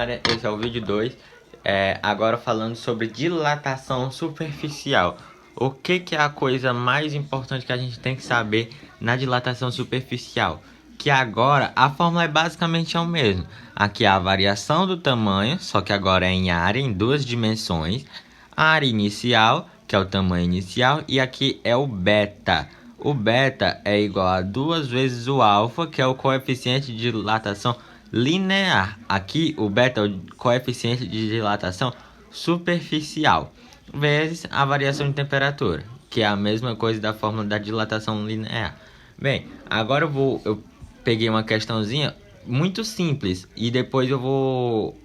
área, esse é o vídeo 2. Agora falando sobre dilatação superficial. O que é a coisa mais importante que a gente tem que saber na dilatação superficial? Que agora a fórmula é basicamente a mesma. Aqui é a variação do tamanho, só que agora é em área, em duas dimensões. A área inicial, que é o tamanho inicial, e aqui é o beta. O beta é igual a 2 vezes o alfa, que é o coeficiente de dilatação linear. Aqui o beta é o coeficiente de dilatação superficial, vezes a variação de temperatura, que é a mesma coisa da fórmula da dilatação linear. Bem, agora eu peguei uma questãozinha muito simples e depois eu vou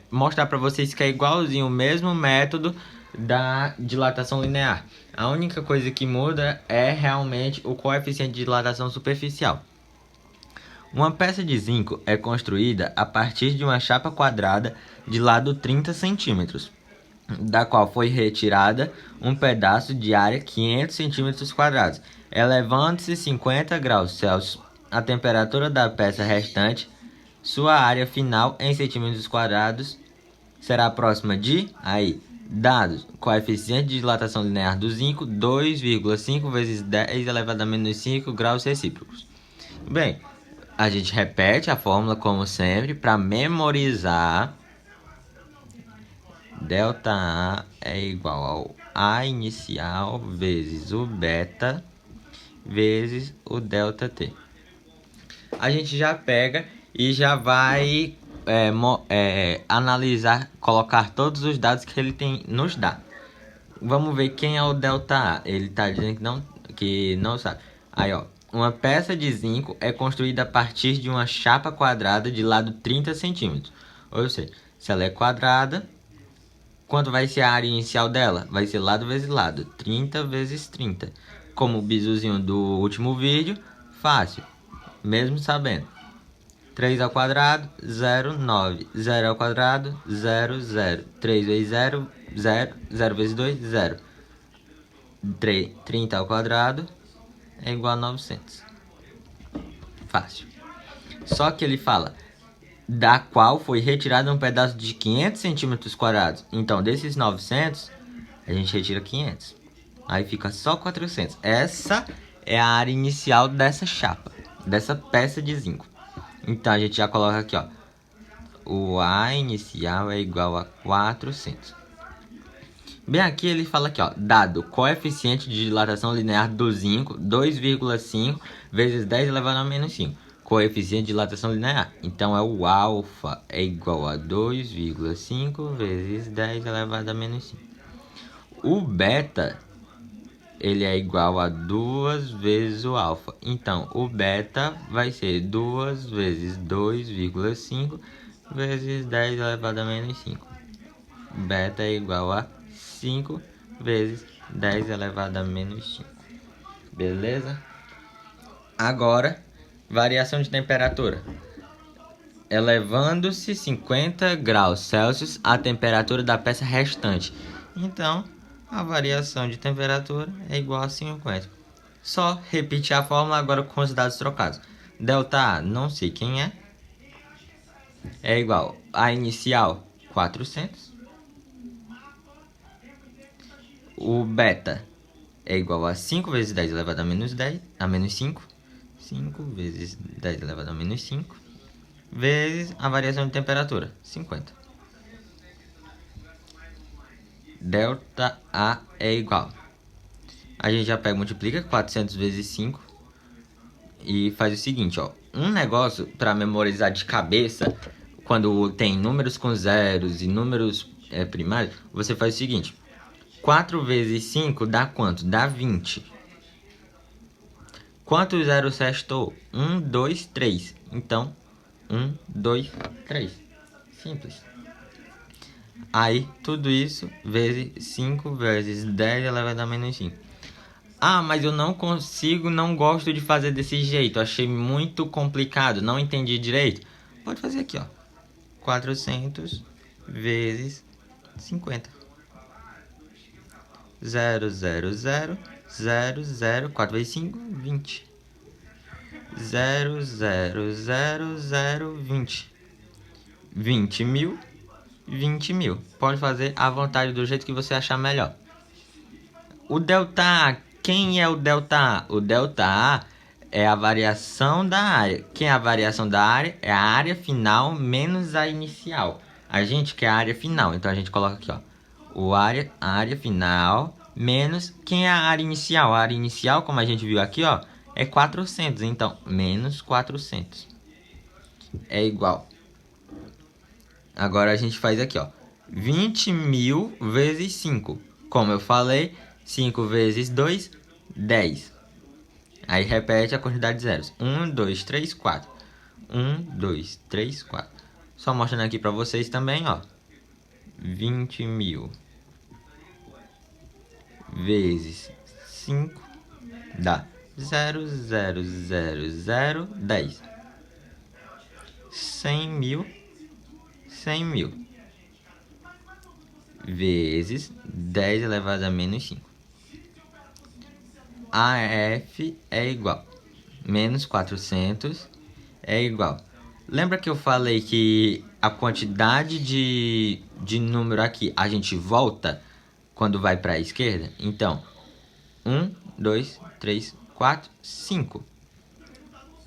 mostrar para vocês que é igualzinho o mesmo método da dilatação linear. A única coisa que muda é realmente o coeficiente de dilatação superficial. Uma peça de zinco é construída a partir de uma chapa quadrada de lado 30 cm, da qual foi retirada um pedaço de área 500 cm², elevando-se 50 graus Celsius a temperatura da peça restante. Sua área final em centímetros quadrados será próxima de, dados, coeficiente de dilatação linear do zinco, 2,5 vezes 10 elevado a menos 5 graus recíprocos. Bem, a gente repete a fórmula como sempre para memorizar. Delta A é igual ao A inicial vezes o beta vezes o delta T. A gente já pega e já vai analisar, colocar todos os dados que ele nos dá. Vamos ver quem é o delta A. Ele está dizendo que não sabe. Aí, ó. Uma peça de zinco é construída a partir de uma chapa quadrada de lado 30 cm. Ou seja, se ela é quadrada, quanto vai ser a área inicial dela? Vai ser lado vezes lado, 30 vezes 30. Como o bizuzinho do último vídeo, fácil, mesmo sabendo. 3 ao quadrado, 0, 9. 0 ao quadrado, 0, 0. 3 vezes 0, 0. 0 vezes 2, 0. 30 ao quadrado é igual a 900. Fácil. Só que ele fala, da qual foi retirado um pedaço de 500 cm². Então, desses 900, a gente retira 500. Aí fica só 400. Essa é a área inicial dessa chapa, dessa peça de zinco. Então, a gente já coloca aqui, ó. O A inicial é igual a 400. Bem, aqui ele fala aqui, ó, dado coeficiente de dilatação linear do zinco, 2,5 vezes 10 elevado a menos 5. Coeficiente de dilatação linear. Então, é o alfa é igual a 2,5 vezes 10 elevado a menos 5. O beta, ele é igual a 2 vezes o alfa. Então, o beta vai ser 2 vezes 2,5 vezes 10 elevado a menos 5. Beta é igual a 5 vezes 10 elevado a menos 5. Beleza? Agora, variação de temperatura. Elevando-se 50 graus Celsius a temperatura da peça restante. Então, a variação de temperatura é igual a 50. Só repetir a fórmula agora com os dados trocados. Delta A, não sei quem é igual a inicial, 400. O beta é igual a 5 vezes 10 elevado a menos 10, a menos 5. 5 vezes 10 elevado a menos 5, vezes a variação de temperatura, 50. Delta A é igual. A gente já pega e multiplica 400 vezes 5 e faz o seguinte, ó. Um negócio para memorizar de cabeça, quando tem números com zeros e números primários, você faz o seguinte. 4 vezes 5 dá quanto? Dá 20. Quantos zeros restou? 1, 2, 3. Então, 1, 2, 3. Simples. Aí, tudo isso vezes 5 vezes 10 elevado a menos 5. Ah, mas eu não consigo, não gosto de fazer desse jeito. Achei muito complicado, não entendi direito. Pode fazer aqui, ó. 400 vezes 50. 0, 0, 0, 0, 0, 4 vezes 5, 20. 0, 0, 0, 0, 20. 20.000, 20.000. Pode fazer à vontade do jeito que você achar melhor. O ΔA, quem é o ΔA? O ΔA é a variação da área. Quem é a variação da área? É a área final menos a inicial. A gente quer a área final, então a gente coloca aqui, ó. A área final menos quem é a área inicial. A área inicial, como a gente viu aqui, ó, é 400. Então, menos 400 é igual. Agora a gente faz aqui, ó. 20.000 vezes 5. Como eu falei, 5 vezes 2, 10. Aí repete a quantidade de zeros. 1, 2, 3, 4. 1, 2, 3, 4. Só mostrando aqui para vocês também, ó. 20.000 vezes 5 dá 0, 0, 0, 0, 10. 100.000, 100.000 vezes 10 elevado a menos 5. AF é igual. Menos 400 é igual. Lembra que eu falei que a quantidade de número aqui a gente volta quando vai para a esquerda? Então, 1, 2, 3, 4, 5.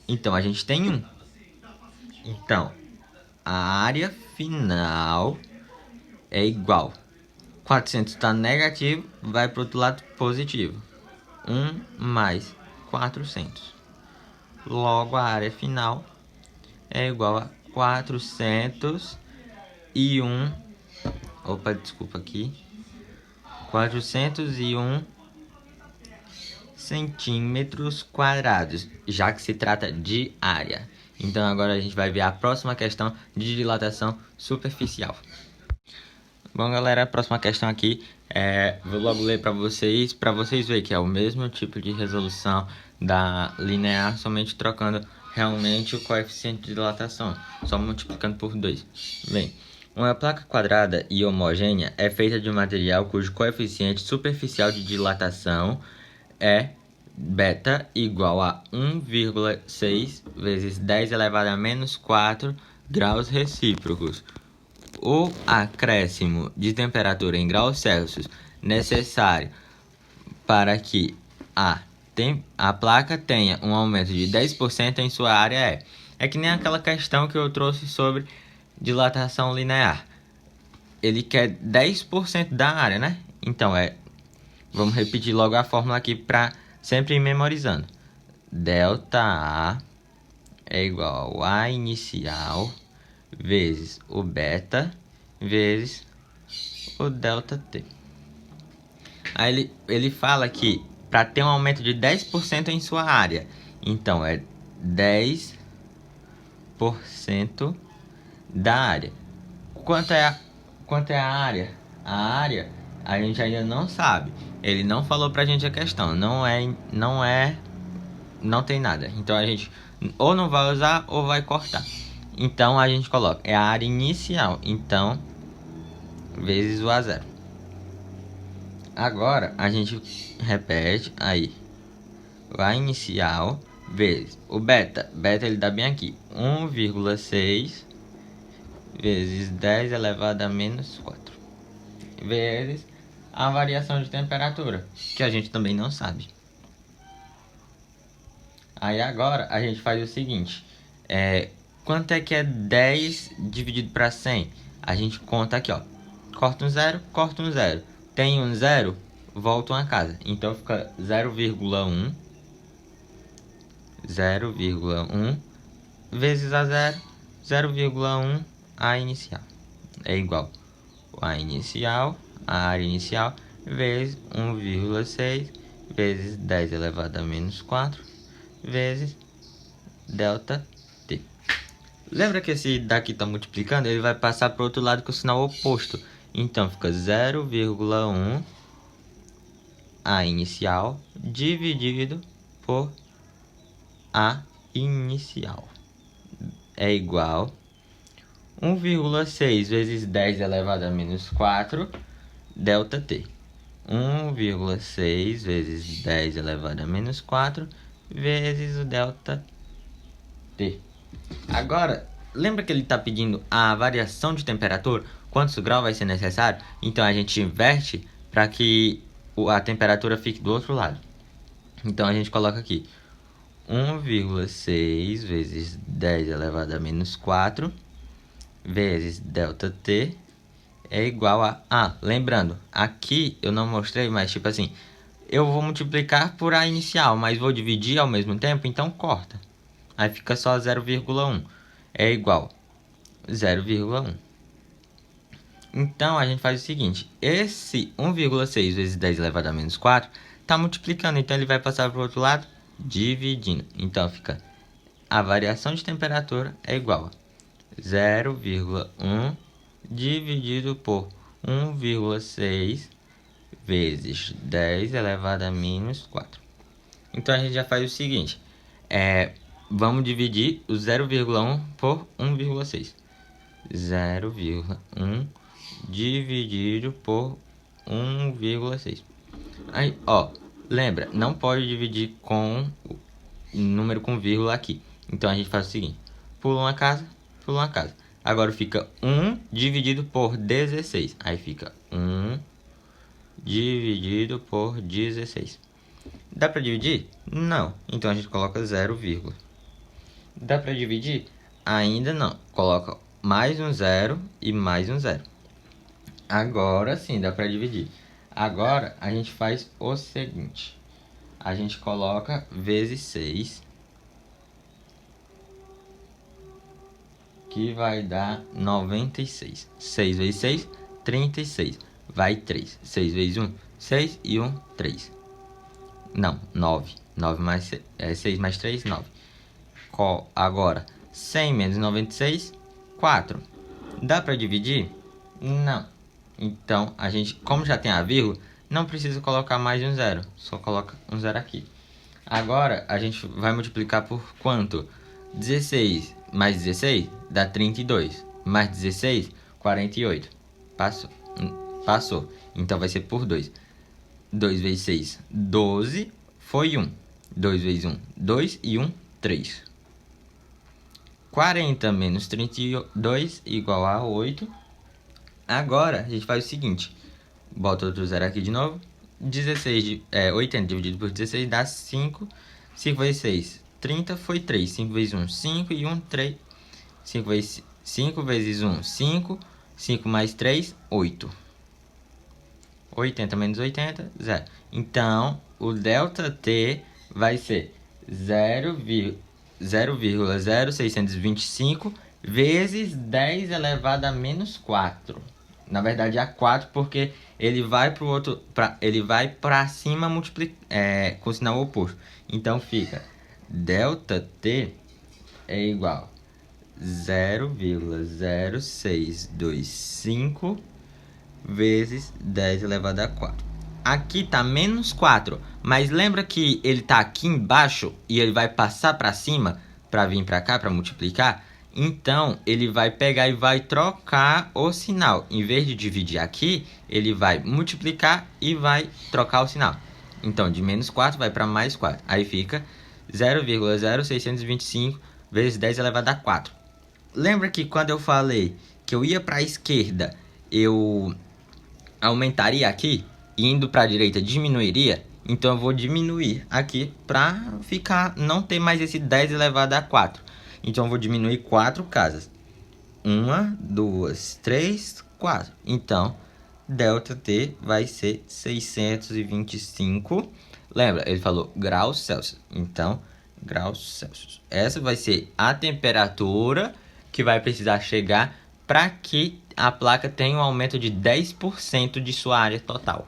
Então, a gente tem 1. Então, a área final é igual. 400 está negativo, vai para o outro lado positivo. 1 mais 400. Logo, a área final é igual a 401. Opa, desculpa aqui. 401 centímetros quadrados, já que se trata de área. Então, agora a gente vai ver a próxima questão de dilatação superficial. Bom, galera, a próxima questão aqui vou logo ler para vocês verem que é o mesmo tipo de resolução da linear, somente trocando realmente o coeficiente de dilatação, só multiplicando por 2. Bem, uma placa quadrada e homogênea é feita de um material cujo coeficiente superficial de dilatação é beta igual a 1,6 vezes 10 elevado a menos 4 graus recíprocos. O acréscimo de temperatura em graus Celsius necessário para que a placa tenha um aumento de 10% em sua área é que nem aquela questão que eu trouxe sobre dilatação linear. Ele quer 10% da área, né? Então, vamos repetir logo a fórmula aqui para sempre ir memorizando. ΔA é igual ao A inicial vezes o beta vezes o ΔT. Aí ele fala que para ter um aumento de 10% em sua área, então é 10% da área. Quanto é a área? A área a gente ainda não sabe. Ele não falou pra gente a questão. Não tem nada. Então a gente ou não vai usar ou vai cortar. Então a gente coloca a área inicial. Então vezes o A0. Agora a gente repete aí. O A inicial vezes o beta. Beta ele dá bem aqui. 1,6 vezes 10 elevado a menos 4. Vezes a variação de temperatura, que a gente também não sabe. Aí agora a gente faz o seguinte. Quanto é que é 10 dividido para 100? A gente conta aqui, ó. Corta um zero, corta um zero. Tem um zero, volta uma casa. Então fica 0,1. 0,1 vezes a 0. 0,1 A inicial. É igual a inicial, a área inicial, vezes 1,6 vezes 10 elevado a menos 4 vezes ΔT. Lembra que esse daqui está multiplicando? Ele vai passar para o outro lado com o sinal oposto. Então fica 0,1 A inicial dividido por A inicial é igual 1,6 vezes 10 elevado a menos 4 ΔT. 1,6 vezes 10 elevado a menos 4 vezes o ΔT. Agora, lembra que ele está pedindo a variação de temperatura? Quantos graus vai ser necessário? Então a gente inverte para que a temperatura fique do outro lado. Então a gente coloca aqui 1,6 vezes 10 elevado a menos 4 vezes ΔT é igual a... lembrando, aqui eu não mostrei, mas tipo assim, eu vou multiplicar por A inicial, mas vou dividir ao mesmo tempo, então corta. Aí fica só 0,1. É igual 0,1. Então, a gente faz o seguinte. Esse 1,6 vezes 10 elevado a menos 4 está multiplicando. Então, ele vai passar para o outro lado, dividindo. Então, fica a variação de temperatura é igual a 0,1 dividido por 1,6 vezes 10 elevado a menos 4. Então, a gente já faz o seguinte. Vamos dividir o 0,1 por 1,6. 0,1 dividido por 1,6. Aí, ó, lembra, não pode dividir com número com vírgula aqui. Então a gente faz o seguinte: pula uma casa, pula uma casa. Agora fica 1 dividido por 16. Aí fica 1 dividido por 16. Dá para dividir? Não. Então a gente coloca 0, vírgula. Dá para dividir? Ainda não. Coloca mais um 0 e mais um 0. Agora sim dá para dividir. Agora a gente faz o seguinte. A gente coloca vezes 6, que vai dar 96. 6 vezes 6, 36. Vai 3. 6 vezes 1, 6 e 1, 3. Não, 9. 9 mais 6 mais 3, 9. Agora, 100 menos 96, 4. Dá para dividir? Não. Então, a gente, como já tem a vírgula, não precisa colocar mais um 0. Só coloca um 0 aqui. Agora, a gente vai multiplicar por quanto? 16 mais 16 dá 32. Mais 16, 48. Passou. Passou. Então, vai ser por 2. 2 vezes 6, 12. Foi 1. 2 vezes 1, 2 e 1, 3. 40 menos 32 igual a 8. Agora, a gente faz o seguinte. Bota outro zero aqui de novo. 80 dividido por 16 dá 5. 5 vezes 6, 30 foi 3. 5 vezes 1, 5 e 1, 3. 5 vezes 1, 5. 5 mais 3, 8. 80 menos 80, 0. Então, o ΔT vai ser 0,0625 vezes 10 elevado a menos 4. Na verdade, a 4, porque ele vai para o outro, ele vai para cima com o sinal oposto. Então, fica ΔT é igual a 0,0625 vezes 10 elevado a 4. Aqui tá menos 4, mas lembra que ele tá aqui embaixo e ele vai passar para cima para vir para cá para multiplicar? Então, ele vai pegar e vai trocar o sinal. Em vez de dividir aqui, ele vai multiplicar e vai trocar o sinal. Então, de menos 4 vai para mais 4. Aí fica 0,0625 vezes 10 elevado a 4. Lembra que quando eu falei que eu ia para a esquerda, eu aumentaria aqui, e indo para a direita diminuiria? Então eu vou diminuir aqui para não ter mais esse 10 elevado a 4. Então eu vou diminuir 4 casas. 1, 2, 3, 4. Então, ΔT vai ser 625. Lembra, ele falou graus Celsius. Então, graus Celsius. Essa vai ser a temperatura que vai precisar chegar para que a placa tenha um aumento de 10% de sua área total.